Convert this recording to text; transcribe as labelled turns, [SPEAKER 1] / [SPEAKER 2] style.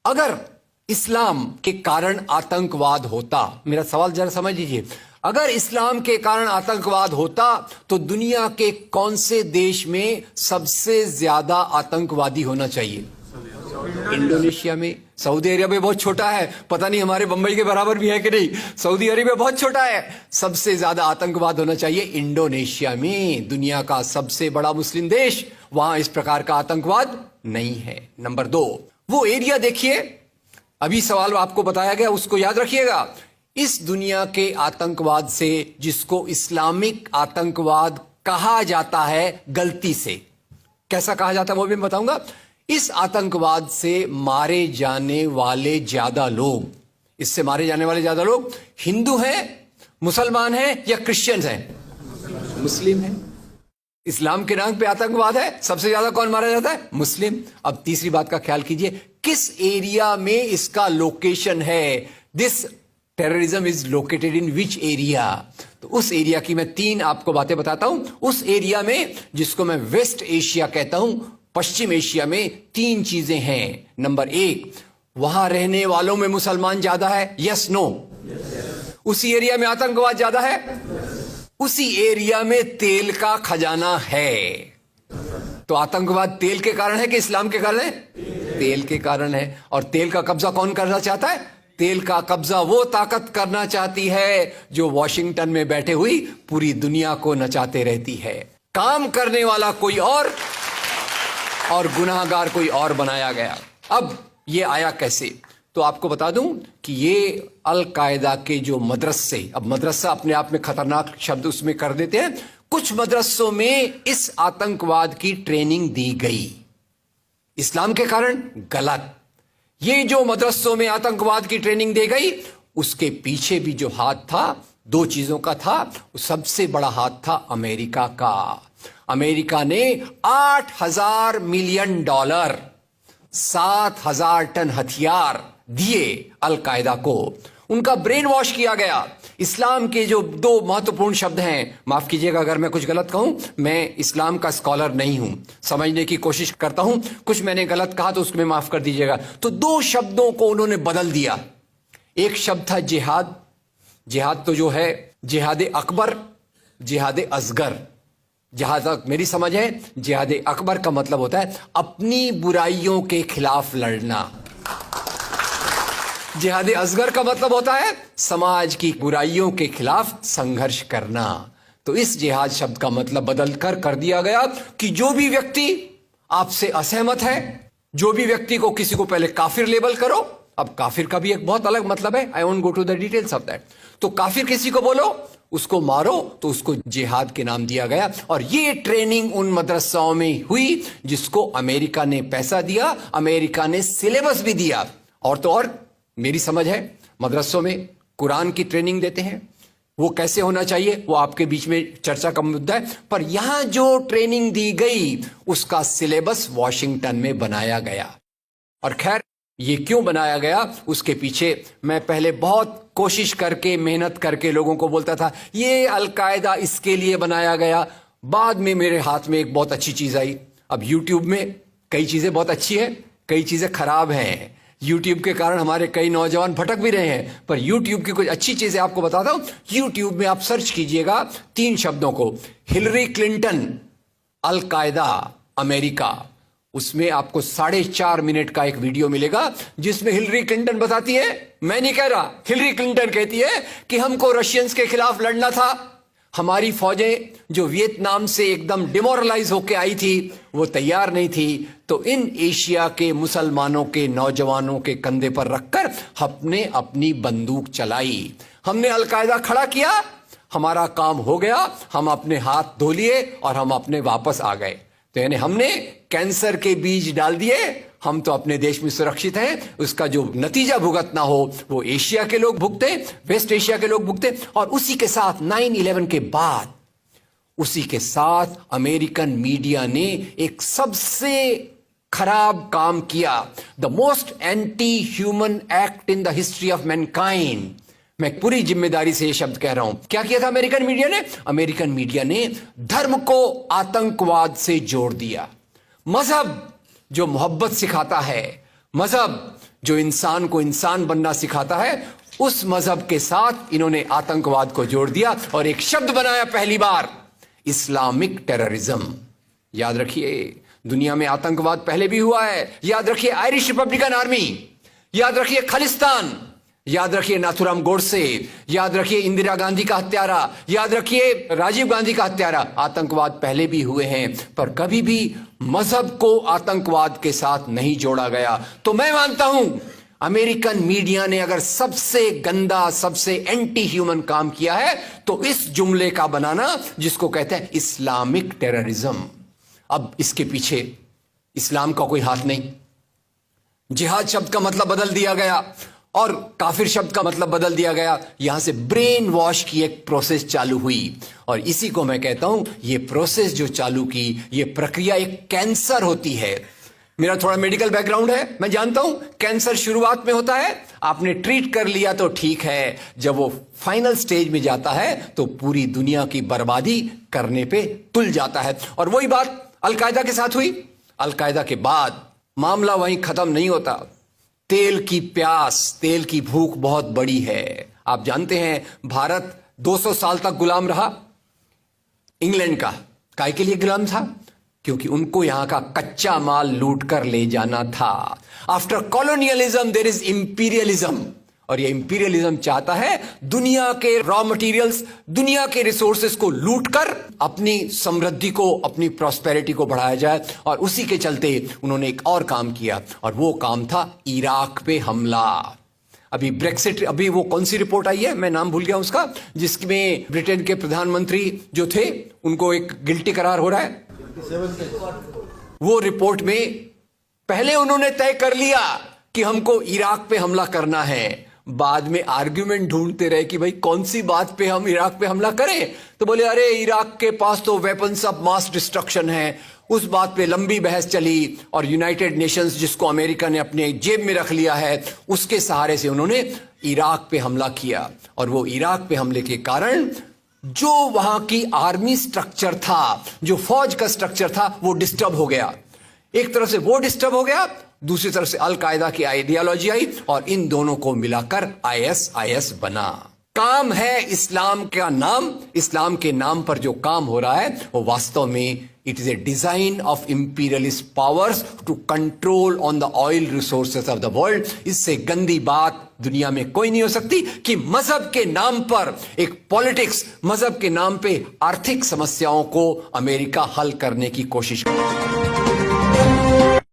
[SPEAKER 1] अगर इस्लाम के कारण आतंकवाद होता, मेरा सवाल जरा समझ लीजिए, अगर इस्लाम के कारण आतंकवाद होता तो दुनिया के कौन से देश में सबसे ज्यादा आतंकवादी होना चाहिए? इंडोनेशिया में। सऊदी अरेबिया बहुत छोटा है, पता नहीं हमारे बंबई के बराबर भी है कि नहीं। सऊदी अरेबिया बहुत छोटा है, सबसे ज्यादा आतंकवाद होना चाहिए इंडोनेशिया में, दुनिया का सबसे बड़ा मुस्लिम देश। वहां इस प्रकार का आतंकवाद नहीं है। नंबर 2, वो एरिया देखिए, अभी सवाल आपको बताया गया उसको याद रखिएगा। इस दुनिया के आतंकवाद से, जिसको इस्लामिक आतंकवाद कहा जाता है गलती से, कैसा कहा जाता है वो भी मैं बताऊंगा। इस आतंकवाद से मारे जाने वाले ज्यादा लोग, इससे मारे जाने वाले ज्यादा लोग हिंदू हैं, मुसलमान हैं या क्रिश्चियंस हैं? मुस्लिम हैं। इस्लाम के नाम पे आतंकवाद है, सबसे ज्यादा कौन मारा जाता है? मुस्लिम। अब तीसरी बात का ख्याल कीजिए, किस एरिया में इसका लोकेशन है? This terrorism is located in which area? तो उस एरिया की मैं 3 आपको बातें बताता हूं। उस एरिया में, जिसको मैं वेस्ट एशिया कहता हूं, पश्चिम एशिया में 3 चीजें हैं। नंबर 1, वहां रहने वालों में मुसलमान ज्यादा है, यस नो? उसी एरिया में आतंकवाद ज्यादा है, उसी एरिया में तेल का खजाना है। तो आतंकवाद तेल के कारण है कि इस्लाम के कारण है? तेल के कारण है। और तेल का कब्जा कौन करना चाहता है? तेल का कब्जा वो ताकत करना चाहती है जो वॉशिंगटन में बैठे हुई पूरी दुनिया को नचाते रहती है। काम करने वाला कोई और गुनाहगार कोई और बनाया गया। अब ये आया कैसे? तो आपको बता दूं कि ये अल कायदा के जो मदरसे, अब मदरसा अपने आप में खतरनाक शब्द उसमें कर देते हैं, कुछ मदरसों में इस आतंकवाद की ट्रेनिंग दी गई। इस्लाम के कारण गलत। ये जो मदरसों में आतंकवाद की ट्रेनिंग दी गई, उसके पीछे भी जो हाथ था, 2 चीजों का था। सबसे बड़ा हाथ था अमेरिका का। अमेरिका ने $8,000 मिलियन, 7,000 टन हथियार दिए अल कायदा को। उनका ब्रेन वॉश किया गया। इस्लाम के जो 2 महत्वपूर्ण शब्द हैं, माफ कीजिएगा अगर मैं कुछ गलत कहूं, मैं इस्लाम का स्कॉलर नहीं हूं, समझने की कोशिश करता हूं, कुछ मैंने गलत कहा तो उसको मैं माफ कर दीजिएगा। तो 2 शब्दों को उन्होंने बदल दिया। एक शब्द था जिहाद। जिहाद तो जो है जिहाद अकबर, जिहाद असगर। जहां तक मेरी समझ है, जिहाद अकबर का मतलब होता है अपनी बुराइयों के खिलाफ लड़ना। जिहाद असगर का मतलब होता है समाज की बुराइयों के खिलाफ संघर्ष करना। तो इस जिहाद शब्द का मतलब बदल कर दिया गया कि जो भी व्यक्ति आपसे असहमत है, जो भी व्यक्ति को, किसी को पहले काफिर लेबल करो। अब काफिर का भी एक बहुत अलग मतलब है, I won't go to the details of that. तो काफिर किसी को बोलो, उसको मारो, तो उसको जिहाद के नाम दिया गया। और ये ट्रेनिंग उन मदरसाओं में हुई जिसको अमेरिका ने पैसा दिया, अमेरिका ने सिलेबस भी दिया। और तो और मेरी समझ है, मदरसों में कुरान की ट्रेनिंग देते हैं। वो कैसे होना चाहिए वो आपके बीच में चर्चा का मुद्दा है, पर यहां जो ट्रेनिंग दी गई उसका सिलेबस वॉशिंगटन में बनाया गया। और खैर, ये क्यों बनाया गया उसके पीछे मैं पहले बहुत कोशिश करके, मेहनत करके लोगों को बोलता था ये अल कायदा इसके लिए बनाया गया। बाद में मेरे हाथ में एक बहुत अच्छी चीज आई। अब यूट्यूब में कई चीजें बहुत अच्छी है, कई चीजें खराब हैं। यूट्यूब के कारण हमारे कई नौजवान भटक भी रहे हैं, पर यूट्यूब की कुछ अच्छी चीजें आपको बताता हूं। यूट्यूब में आप सर्च कीजिएगा 3 शब्दों को, हिलरी क्लिंटन अल कायदा अमेरिका। उसमें आपको 4.5 मिनट का एक वीडियो मिलेगा जिसमें हिलरी क्लिंटन बताती है, मैं नहीं कह रहा, हिलरी क्लिंटन कहती है कि हमको रशियंस के खिलाफ लड़ना था। हमारी फौजें जो वियतनाम से एकदम डिमोरलाइज होकर आई थी वो तैयार नहीं थी, तो इन एशिया के मुसलमानों के नौजवानों के कंधे पर रखकर हमने अपनी बंदूक चलाई। हमने अल कायदा खड़ा किया, हमारा काम हो गया, हम अपने हाथ धो लिए और हम अपने वापस आ गए। तो यानी हमने कैंसर के बीज डाल दिए, हम तो अपने देश में सुरक्षित हैं। उसका जो नतीजा भुगतना हो वो एशिया के लोग भुगते, वेस्ट एशिया के लोग भुगते। और उसी के साथ 9/11 के बाद, उसी के साथ अमेरिकन मीडिया ने एक सबसे खराब काम किया, the most anti human act in the history of Mankind. मैं पूरी जिम्मेदारी से ये शब्द कह रहा हूं। क्या किया था अमेरिकन मीडिया ने? अमेरिकन मीडिया ने धर्म को आतंकवाद से जोड़ दिया। मजहब जो मोहब्बत सिखाता है, मजहब जो इंसान को इंसान बनना सिखाता है, उस मजहब के साथ इन्होंने आतंकवाद को जोड़ दिया और एक शब्द बनाया पहली बार, इस्लामिक टेररिज्म। याद रखिए, दुनिया में आतंकवाद पहले भी हुआ है। याद रखिए आयरिश रिपब्लिकन आर्मी, याद रखिए खालिस्तान, याद रखिए नाथुराम गोडसे, याद रखिए इंदिरा गांधी का हत्यारा, याद रखिए राजीव गांधी का हत्यारा। आतंकवाद पहले भी हुए हैं, पर कभी भी मजहब को आतंकवाद के साथ नहीं जोड़ा गया। तो मैं मानता हूं अमेरिकन मीडिया ने अगर सबसे गंदा, सबसे एंटी ह्यूमन काम किया है तो इस जुमले का बनाना जिसको कहते हैं इस्लामिक टेररिज्म। अब इसके पीछे इस्लाम का कोई हाथ नहीं। जिहाद शब्द का मतलब बदल दिया गया और काफिर शब्द का मतलब बदल दिया गया। यहां से ब्रेन वॉश की एक प्रोसेस चालू हुई और इसी को मैं कहता हूं, ये प्रोसेस जो चालू की, ये प्रक्रिया एक कैंसर होती है। मेरा थोड़ा मेडिकल बैकग्राउंड है, मैं जानता हूं कैंसर शुरुआत में होता है, आपने ट्रीट कर लिया तो ठीक है, जब वो फाइनल स्टेज में जाता है तो पूरी दुनिया की बर्बादी करने पे तुल जाता है। और वही बात अलकायदा के साथ हुई। अलकायदा के बाद मामला वहीं खत्म नहीं होता। तेल की प्यास, तेल की भूख बहुत बड़ी है। आप जानते हैं भारत 200 साल तक गुलाम रहा इंग्लैंड का। काहे के लिए गुलाम था? क्योंकि उनको यहां का कच्चा माल लूट कर ले जाना था। After colonialism there is imperialism, और ये इंपीरियलिज्म चाहता है दुनिया के रॉ मटेरियल्स, दुनिया के रिसोर्सेस को लूटकर अपनी समृद्धि को, अपनी प्रॉस्पेरिटी को बढ़ाया जाए। और उसी के चलते उन्होंने एक और काम किया और वो काम था इराक पे हमला। अभी ब्रेक्सिट, अभी वो कौन सी रिपोर्ट आई है, मैं नाम भूल गया उसका, जिसमें ब्रिटेन के प्रधानमंत्री जो थे उनको एक गिल्टी करार हो रहा है। वो रिपोर्ट में पहले उन्होंने तय कर लिया कि हमको इराक पे हमला करना है, बाद में आर्ग्यूमेंट ढूंढते रहे कि भाई कौन सी बात पे हम इराक पे हमला करें। तो बोले अरे इराक के पास तो वेपन्स ऑफ मास डिस्ट्रक्शन है। उस बात पे लंबी बहस चली और यूनाइटेड नेशंस, जिसको अमेरिका ने अपने जेब में रख लिया है, उसके सहारे से उन्होंने इराक पे हमला किया। और वो इराक पे हमले के कारण जो वहां की आर्मी स्ट्रक्चर था, जो फौज का स्ट्रक्चर था, वो डिस्टर्ब हो गया। एक तरफ से वो डिस्टर्ब हो गया, दूसरी तरफ से अल कायदा की आइडियोलॉजी आई और इन दोनों को मिलाकर ISIS बना। काम है इस्लाम का नाम, इस्लाम के नाम पर जो काम हो रहा है वो वास्तव में it is a design of imperialist powers to control on the oil resources of the world. इससे गंदी बात दुनिया में कोई नहीं हो सकती कि मजहब के नाम पर एक पॉलिटिक्स, मजहब के नाम पे आर्थिक समस्याओं को अमेरिका हल करने की कोशिश करे।